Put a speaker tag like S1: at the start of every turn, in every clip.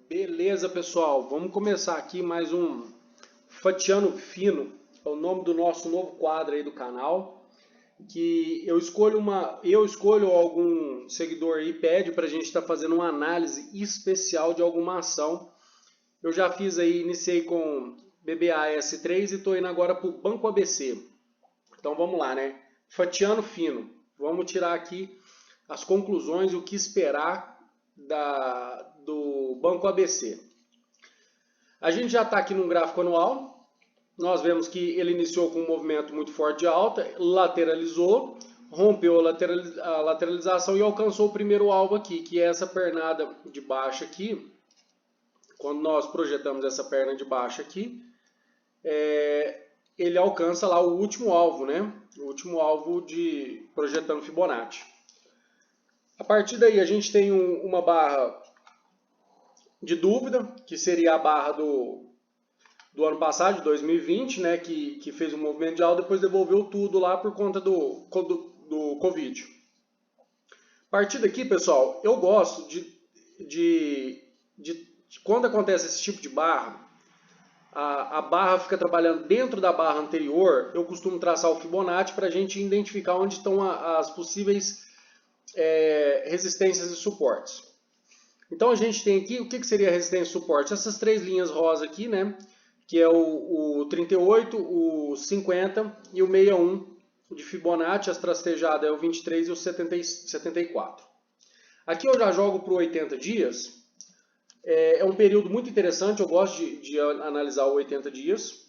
S1: Beleza, pessoal, vamos começar aqui mais um Fatiando Fino, é o nome do nosso novo quadro aí do canal, que eu escolho algum seguidor aí pede para a gente estar fazendo uma análise especial de alguma ação. Eu já fiz aí, iniciei com BBAS3 e estou indo agora para o Banco ABC. Então vamos lá, né? Fatiando Fino, vamos tirar aqui as conclusões e o que esperar do Banco ABC. A gente já está aqui num gráfico anual, nós vemos que ele iniciou com um movimento muito forte de alta, lateralizou, rompeu a lateralização e alcançou o primeiro alvo aqui, que é essa pernada de baixa aqui. Quando nós projetamos essa perna de baixa aqui, ele alcança lá o último alvo, né? O último alvo projetando Fibonacci. A partir daí a gente tem uma barra de dúvida, que seria a barra do ano passado, de 2020, né, que fez um movimento de alta, depois devolveu tudo lá por conta do Covid. A partir daqui, pessoal, eu gosto de quando acontece esse tipo de barra, a barra fica trabalhando dentro da barra anterior, eu costumo traçar o Fibonacci para a gente identificar onde estão as possíveis resistências e suportes. Então a gente tem aqui, o que seria resistência e suporte? Essas três linhas rosa aqui, né? Que é o 38, o 50 e o 61 de Fibonacci, as trastejadas é o 23 e o 74. Aqui eu já jogo para o 80 dias, é um período muito interessante, eu gosto de analisar o 80 dias.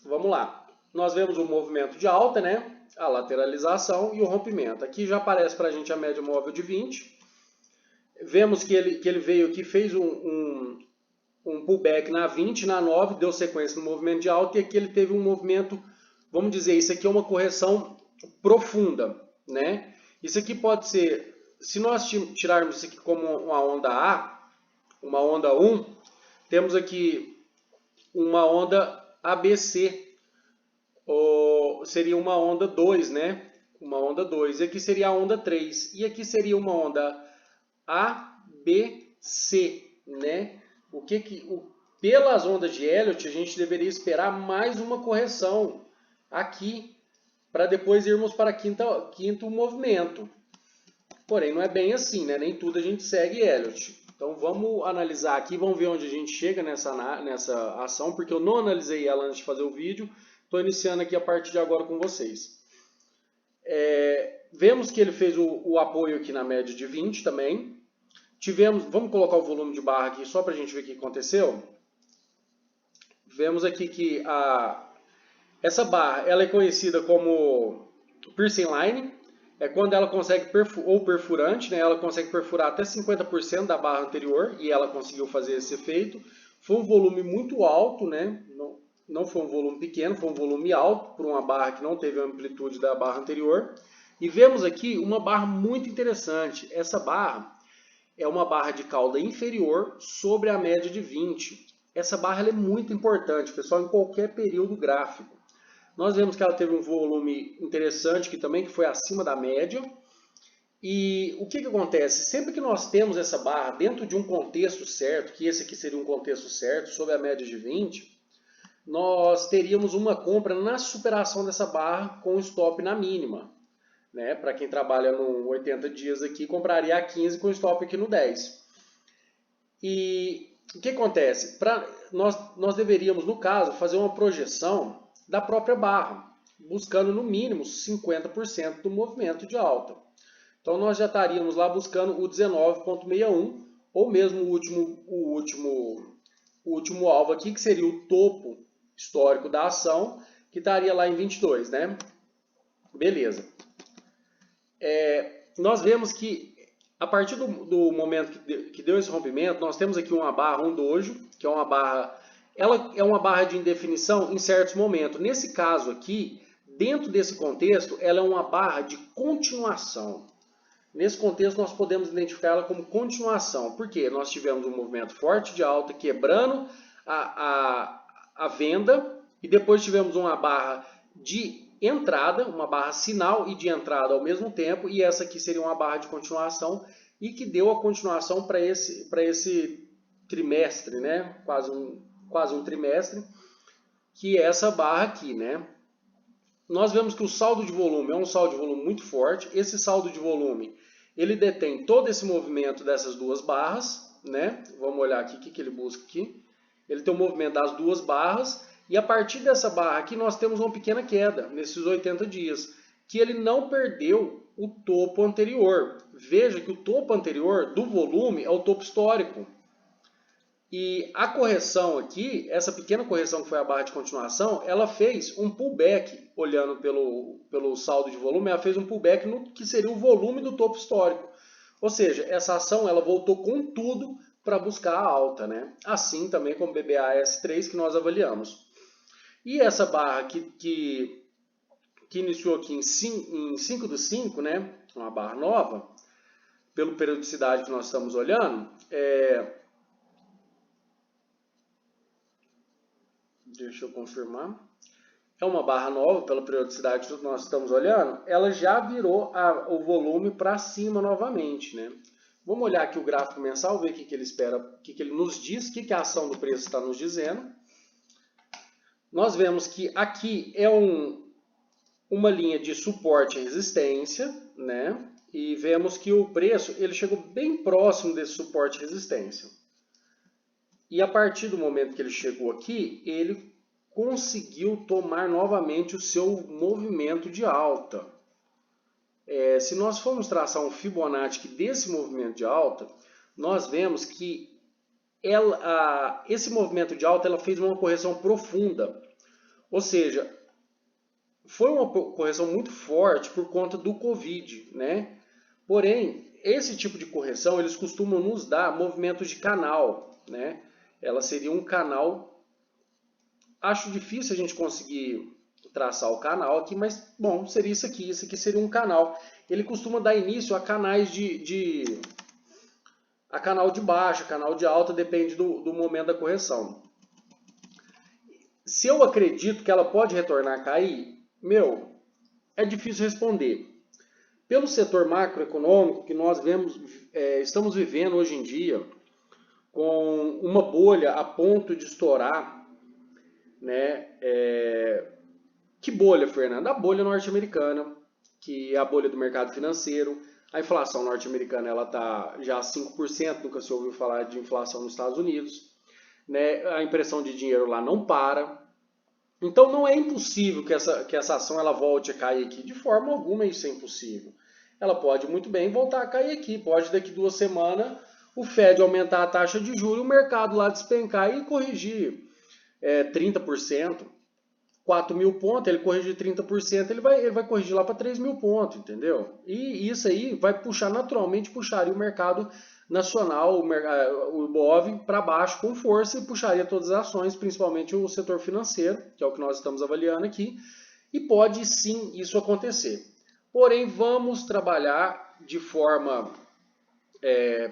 S1: Vamos lá, nós vemos um movimento de alta, né? A lateralização e o rompimento. Aqui já aparece para a gente a média móvel de 20. Vemos que ele veio aqui, fez um pullback na 20, na 9, deu sequência no movimento de alta e aqui ele teve um movimento, vamos dizer, isso aqui é uma correção profunda, né? Isso aqui pode ser, se nós tirarmos isso aqui como uma onda A, uma onda 1, temos aqui uma onda ABC, ou seria uma onda 2, né? Uma onda 2. E aqui seria a onda 3. E aqui seria uma onda ABC, né? Pelas ondas de Elliott, a gente deveria esperar mais uma correção aqui, para depois irmos para quinto movimento. Porém, não é bem assim, né? Nem tudo a gente segue Elliott. Então vamos analisar aqui, vamos ver onde a gente chega nessa ação, porque eu não analisei ela antes de fazer o vídeo. Estou iniciando aqui a partir de agora com vocês. Vemos que ele fez o apoio aqui na média de 20 também. Vamos colocar o volume de barra aqui só para a gente ver o que aconteceu. Vemos aqui que essa barra ela é conhecida como piercing line. É quando ela consegue, ou perfurante, né? Ela consegue perfurar até 50% da barra anterior e ela conseguiu fazer esse efeito. Foi um volume muito alto, né? Não foi um volume pequeno, foi um volume alto por uma barra que não teve a amplitude da barra anterior. E vemos aqui uma barra muito interessante. Essa barra é uma barra de cauda inferior sobre a média de 20. Essa barra ela é muito importante, pessoal, em qualquer período gráfico. Nós vemos que ela teve um volume interessante que foi acima da média. E o que acontece? Sempre que nós temos essa barra dentro de um contexto certo, que esse aqui seria um contexto certo, sobre a média de 20, nós teríamos uma compra na superação dessa barra com stop na mínima. Né? Para quem trabalha no 80 dias aqui, compraria a 15 com stop aqui no 10. E o que acontece? Nós deveríamos, no caso, fazer uma projeção da própria barra, buscando no mínimo 50% do movimento de alta. Então nós já estaríamos lá buscando o 19,61 ou mesmo o último alvo aqui, que seria o topo histórico da ação, que estaria lá em 22, né? Beleza. Nós vemos que a partir do momento que deu esse rompimento, nós temos aqui uma barra, um dojo, que é uma barra, ela é uma barra de indefinição em certos momentos. Nesse caso aqui, dentro desse contexto, ela é uma barra de continuação. Nesse contexto, nós podemos identificar ela como continuação. Por quê? Nós tivemos um movimento forte de alta quebrando a venda e depois tivemos uma barra de entrada, uma barra sinal e de entrada ao mesmo tempo, e essa aqui seria uma barra de continuação, e que deu a continuação para esse trimestre, né? Quase um trimestre, que é essa barra aqui, né? Nós vemos que o saldo de volume é um saldo de volume muito forte. Esse saldo de volume, ele detém todo esse movimento dessas duas barras, né? Vamos olhar aqui o que ele busca aqui. Ele tem o movimento das duas barras, e a partir dessa barra aqui nós temos uma pequena queda nesses 80 dias, que ele não perdeu o topo anterior. Veja que o topo anterior do volume é o topo histórico. E a correção aqui, essa pequena correção que foi a barra de continuação, ela fez um pullback, olhando pelo saldo de volume, ela fez um pullback no que seria o volume do topo histórico. Ou seja, essa ação ela voltou com tudo para buscar a alta, né? Assim também como o BBAS3 que nós avaliamos. E essa barra que iniciou aqui em 5/5, né? Uma barra nova, pela periodicidade que nós estamos olhando, deixa eu confirmar. É uma barra nova, pela periodicidade que nós estamos olhando, ela já virou o volume para cima novamente, né? Vamos olhar aqui o gráfico mensal, ver o que ele espera, o que ele nos diz, o que a ação do preço está nos dizendo. Nós vemos que aqui é uma linha de suporte e resistência, né? E vemos que o preço ele chegou bem próximo desse suporte e resistência. E a partir do momento que ele chegou aqui, ele conseguiu tomar novamente o seu movimento de alta. Se nós formos traçar um Fibonacci desse movimento de alta, nós vemos que esse movimento de alta ela fez uma correção profunda. Ou seja, foi uma correção muito forte por conta do Covid, né? Porém, esse tipo de correção eles costumam nos dar movimentos de canal, né? Ela seria um canal. Acho difícil a gente conseguir traçar o canal aqui, mas bom, seria isso aqui. Isso aqui seria um canal. Ele costuma dar início a canais a canal de baixa, canal de alta, depende do momento da correção. Se eu acredito que ela pode retornar a cair, é difícil responder. Pelo setor macroeconômico que nós estamos vivendo hoje em dia, com uma bolha a ponto de estourar, né? Que bolha, Fernando? A bolha norte-americana, que é a bolha do mercado financeiro. A inflação norte-americana ela está já a 5%, nunca se ouviu falar de inflação nos Estados Unidos. Né? A impressão de dinheiro lá não para. Então não é impossível que essa ação ela volte a cair aqui. De forma alguma isso é impossível. Ela pode muito bem voltar a cair aqui. Pode daqui 2 semanas o Fed aumentar a taxa de juros e o mercado lá despencar e corrigir 30%. 4.000 pontos, ele corrigir 30%, ele vai corrigir lá para 3.000 pontos, entendeu? E isso aí vai puxar, naturalmente, puxaria o mercado nacional, o IBOV, para baixo com força e puxaria todas as ações, principalmente o setor financeiro, que é o que nós estamos avaliando aqui, e pode sim isso acontecer. Porém, vamos trabalhar de forma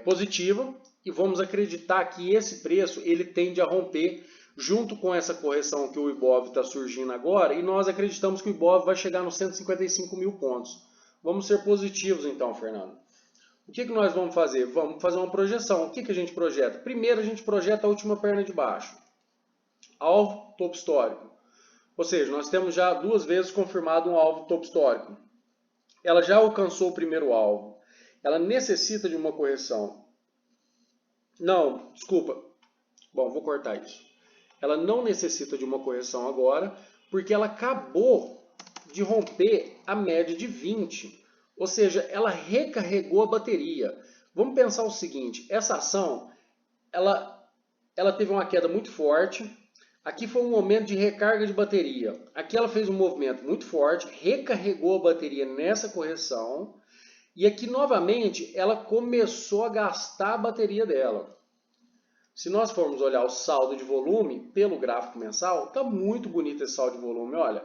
S1: positiva e vamos acreditar que esse preço ele tende a romper junto com essa correção que o IBOV está surgindo agora, e nós acreditamos que o IBOV vai chegar nos 155.000 pontos. Vamos ser positivos então, Fernando. O que nós vamos fazer? Vamos fazer uma projeção. O que a gente projeta? Primeiro a gente projeta a última perna de baixo. Alvo, topo histórico. Ou seja, nós temos já 2 vezes confirmado um alvo topo histórico. Ela já alcançou o primeiro alvo. Ela necessita de uma correção. Não, desculpa. Bom, vou cortar isso. Ela não necessita de uma correção agora, porque ela acabou de romper a média de 20. Ou seja, ela recarregou a bateria. Vamos pensar o seguinte, essa ação, ela teve uma queda muito forte. Aqui foi um momento de recarga de bateria. Aqui ela fez um movimento muito forte, recarregou a bateria nessa correção. E aqui, novamente, ela começou a gastar a bateria dela. Se nós formos olhar o saldo de volume pelo gráfico mensal, está muito bonito esse saldo de volume. Olha,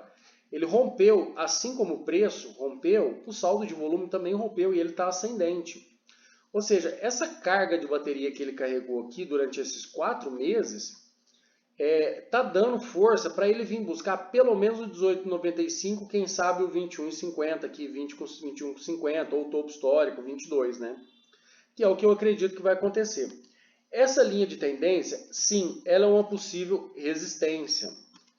S1: ele rompeu, assim como o preço rompeu, o saldo de volume também rompeu e ele está ascendente. Ou seja, essa carga de bateria que ele carregou aqui durante esses 4 meses, tá dando força para ele vir buscar pelo menos o 18,95, quem sabe o 21,50 aqui, 21,50 ou o topo histórico, 22, né? Que é o que eu acredito que vai acontecer. Essa linha de tendência, sim, ela é uma possível resistência.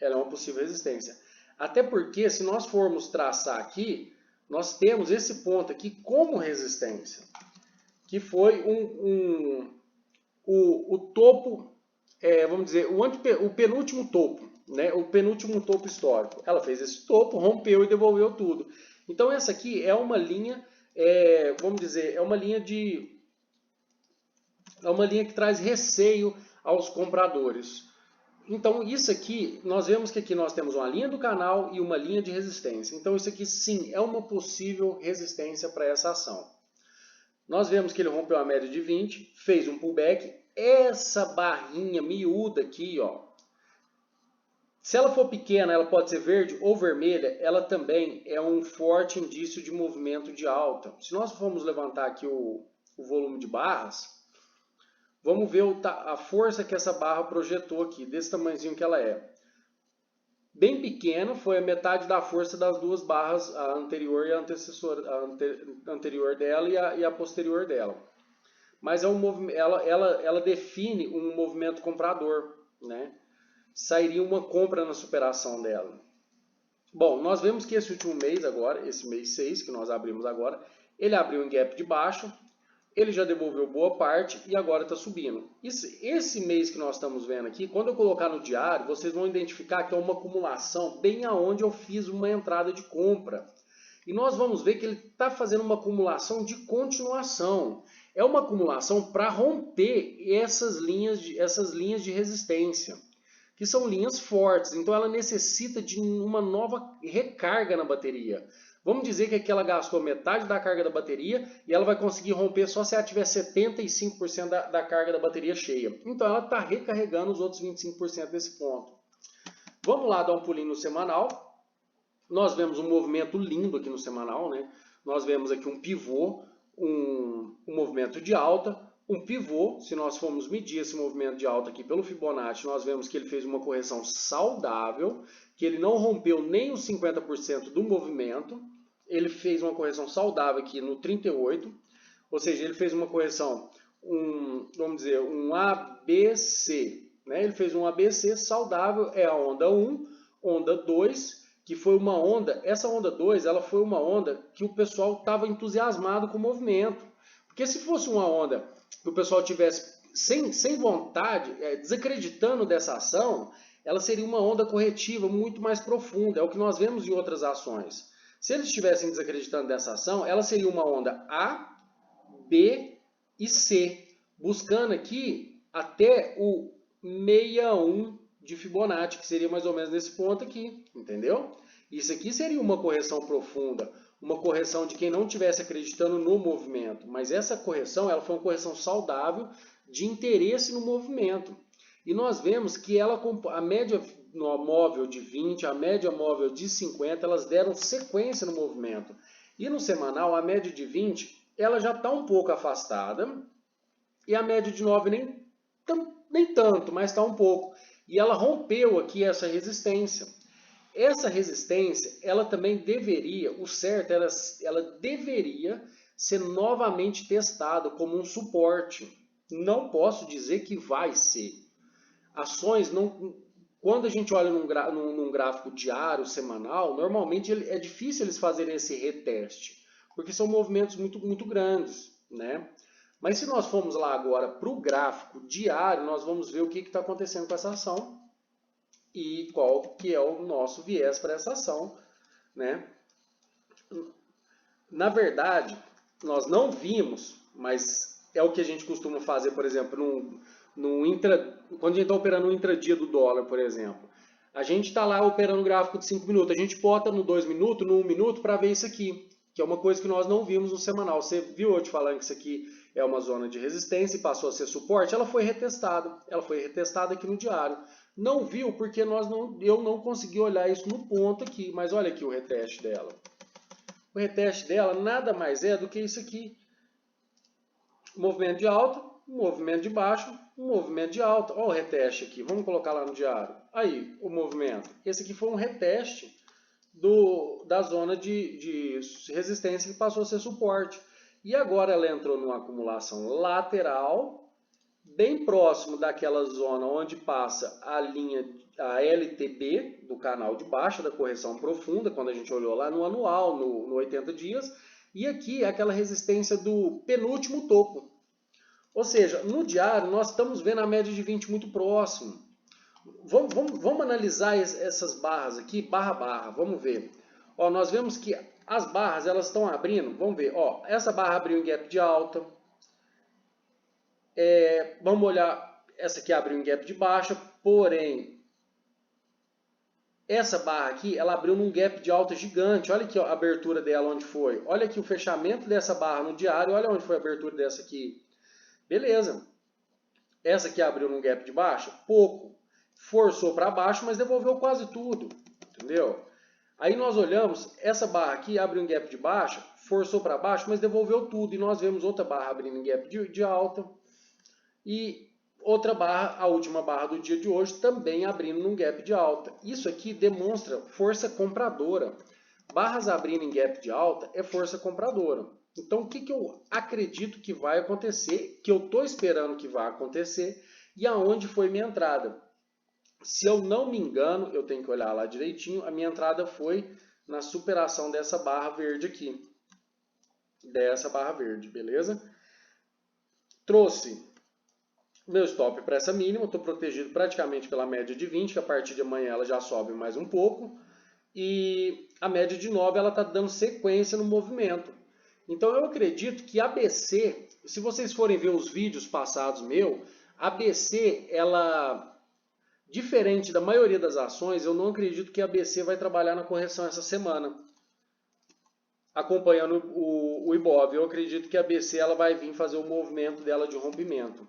S1: Ela é uma possível resistência. Até porque, se nós formos traçar aqui, nós temos esse ponto aqui como resistência, que foi o topo, vamos dizer, o penúltimo topo, né? O penúltimo topo histórico. Ela fez esse topo, rompeu e devolveu tudo. Então, essa aqui é uma linha, vamos dizer, é uma linha que traz receio aos compradores. Então, isso aqui, nós vemos que aqui nós temos uma linha do canal e uma linha de resistência. Então, isso aqui, sim, é uma possível resistência para essa ação. Nós vemos que ele rompeu a média de 20, fez um pullback. Essa barrinha miúda aqui, ó, se ela for pequena, ela pode ser verde ou vermelha, ela também é um forte indício de movimento de alta. Se nós formos levantar aqui o volume de barras, vamos ver a força que essa barra projetou aqui, desse tamanhozinho que ela é. Bem pequena, foi a metade da força das duas barras, a anterior e a antecessora, a anterior dela e a posterior dela. Mas ela define um movimento comprador, né? Sairia uma compra na superação dela. Bom, nós vemos que esse último mês agora, esse mês 6 que nós abrimos agora, ele abriu em gap de baixo, ele já devolveu boa parte e agora está subindo. Esse mês que nós estamos vendo aqui, quando eu colocar no diário, vocês vão identificar que é uma acumulação bem aonde eu fiz uma entrada de compra. E nós vamos ver que ele está fazendo uma acumulação de continuação. É uma acumulação para romper essas linhas de resistência, que são linhas fortes. Então ela necessita de uma nova recarga na bateria. Vamos dizer que aqui ela gastou metade da carga da bateria e ela vai conseguir romper só se ela tiver 75% da carga da bateria cheia. Então ela está recarregando os outros 25% desse ponto. Vamos lá dar um pulinho no semanal. Nós vemos um movimento lindo aqui no semanal, né? Nós vemos aqui um pivô, um movimento de alta, um pivô. Se nós formos medir esse movimento de alta aqui pelo Fibonacci, nós vemos que ele fez uma correção saudável, que ele não rompeu nem os 50% do movimento. Ele fez uma correção saudável aqui no 38, ou seja, ele fez uma correção, vamos dizer, um ABC, né? Ele fez um ABC saudável, é a onda 1, onda 2, que foi uma onda, essa onda 2, ela foi uma onda que o pessoal estava entusiasmado com o movimento. Porque se fosse uma onda que o pessoal tivesse sem vontade, desacreditando dessa ação, ela seria uma onda corretiva muito mais profunda, é o que nós vemos em outras ações. Se eles estivessem desacreditando dessa ação, ela seria uma onda A, B e C, buscando aqui até o 61 de Fibonacci, que seria mais ou menos nesse ponto aqui, entendeu? Isso aqui seria uma correção profunda, uma correção de quem não estivesse acreditando no movimento, mas essa correção ela foi uma correção saudável de interesse no movimento. E nós vemos que a média móvel de 20, a média móvel de 50, elas deram sequência no movimento. E no semanal, a média de 20, ela já está um pouco afastada, e a média de 9 nem tanto, mas está um pouco. E ela rompeu aqui essa resistência. Essa resistência, ela também deveria, o certo, ela deveria ser novamente testada como um suporte. Não posso dizer que vai ser. Ações, quando a gente olha num gráfico diário, semanal, normalmente é difícil eles fazerem esse reteste, porque são movimentos muito, muito grandes, né? Mas se nós formos lá agora para o gráfico diário, nós vamos ver o que está acontecendo com essa ação e qual que é o nosso viés para essa ação, né? Na verdade, nós não vimos, mas é o que a gente costuma fazer, por exemplo, quando a gente está operando no intradia do dólar, por exemplo. A gente está lá operando o gráfico de 5 minutos, a gente bota no 2 minutos, no 1 minuto para ver isso aqui, que é uma coisa que nós não vimos no semanal. Você viu eu te falando que isso aqui é uma zona de resistência e passou a ser suporte? Ela foi retestada aqui no diário. Não viu porque eu não consegui olhar isso no ponto aqui, mas olha aqui o reteste dela. O reteste dela nada mais é do que isso aqui. Movimento de alta, um movimento de baixa, um movimento de alta. Olha o reteste aqui, vamos colocar lá no diário. Aí, o movimento. Esse aqui foi um reteste da zona de resistência que passou a ser suporte. E agora ela entrou numa acumulação lateral, bem próximo daquela zona onde passa a linha, a LTB do canal de baixa da correção profunda, quando a gente olhou lá no anual, no 80 dias. E aqui é aquela resistência do penúltimo topo. Ou seja, no diário nós estamos vendo a média de 20 muito próximo. Vamos analisar essas barras aqui, barra a barra, vamos ver. Ó, nós vemos que as barras elas estão abrindo, vamos ver, ó, essa barra abriu em gap de alta. Vamos olhar, essa aqui abriu em gap de baixa, porém, essa barra aqui, ela abriu num gap de alta gigante. Olha aqui ó, a abertura dela, onde foi. Olha aqui o fechamento dessa barra no diário, olha onde foi a abertura dessa aqui. Beleza. Essa aqui abriu num gap de baixa, pouco. Forçou para baixo, mas devolveu quase tudo, entendeu? Aí nós olhamos, essa barra aqui abre um gap de baixa, forçou para baixo, mas devolveu tudo. E nós vemos outra barra abrindo em gap de alta. E outra barra, a última barra do dia de hoje, também abrindo num gap de alta. Isso aqui demonstra força compradora. Barras abrindo em gap de alta é força compradora. Então, o que eu acredito que vai acontecer, que eu estou esperando que vai acontecer, e aonde foi minha entrada? Se eu não me engano, eu tenho que olhar lá direitinho, a minha entrada foi na superação dessa barra verde aqui. Dessa barra verde, beleza? Trouxe meu stop para essa mínima, estou protegido praticamente pela média de 20, que a partir de amanhã ela já sobe mais um pouco. E a média de 9 ela está dando sequência no movimento. Então eu acredito que a BC, se vocês forem ver os vídeos passados a BC, ela, diferente da maioria das ações, eu não acredito que a BC vai trabalhar na correção essa semana, acompanhando o Ibov. Eu acredito que a BC ela vai vir fazer o movimento dela de rompimento.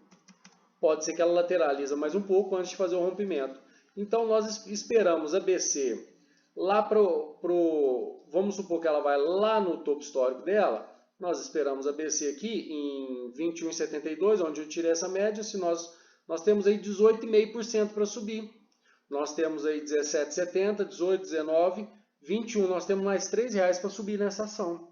S1: Pode ser que ela lateraliza mais um pouco antes de fazer o rompimento. Então nós esperamos a BC lá vamos supor que ela vai lá no topo histórico dela, nós esperamos a BC aqui em 21,72, onde eu tirei essa média, se nós temos aí 18,5% para subir. Nós temos aí 17,70, 18, 19, 21, nós temos mais R$3 para subir nessa ação.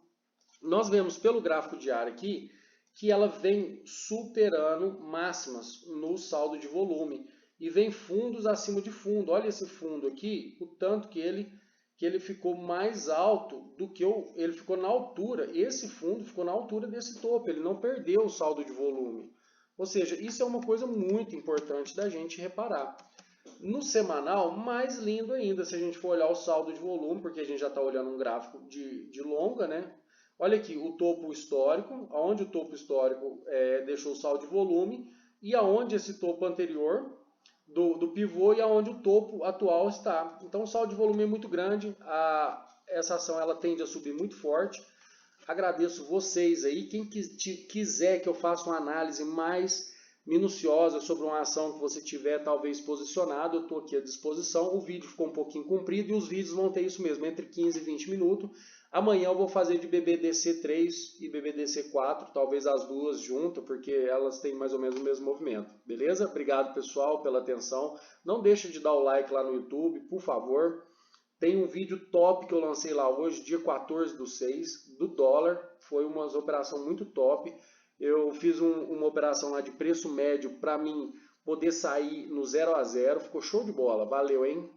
S1: Nós vemos pelo gráfico diário aqui que ela vem superando máximas no saldo de volume e vem fundos acima de fundo. Olha esse fundo aqui, o tanto que ele ficou mais alto do que ele ficou na altura. Esse fundo ficou na altura desse topo, ele não perdeu o saldo de volume. Ou seja, isso é uma coisa muito importante da gente reparar. No semanal, mais lindo ainda, se a gente for olhar o saldo de volume, porque a gente já está olhando um gráfico de longa, né? Olha aqui o topo histórico, onde o topo histórico deixou o saldo de volume e aonde esse topo anterior do pivô e aonde o topo atual está. Então o saldo de volume é muito grande, essa ação ela tende a subir muito forte. Agradeço vocês aí, quem quiser que eu faça uma análise mais minuciosa sobre uma ação que você tiver talvez posicionado, eu estou aqui à disposição. O vídeo ficou um pouquinho comprido e os vídeos vão ter isso mesmo, entre 15 e 20 minutos. Amanhã eu vou fazer de BBDC3 e BBDC4, talvez as duas juntas, porque elas têm mais ou menos o mesmo movimento. Beleza? Obrigado, pessoal, pela atenção. Não deixe de dar o like lá no YouTube, por favor. Tem um vídeo top que eu lancei lá hoje, dia 14/6, do dólar. Foi uma operação muito top. Eu fiz uma operação lá de preço médio para mim poder sair no 0 a 0. Ficou show de bola. Valeu, hein?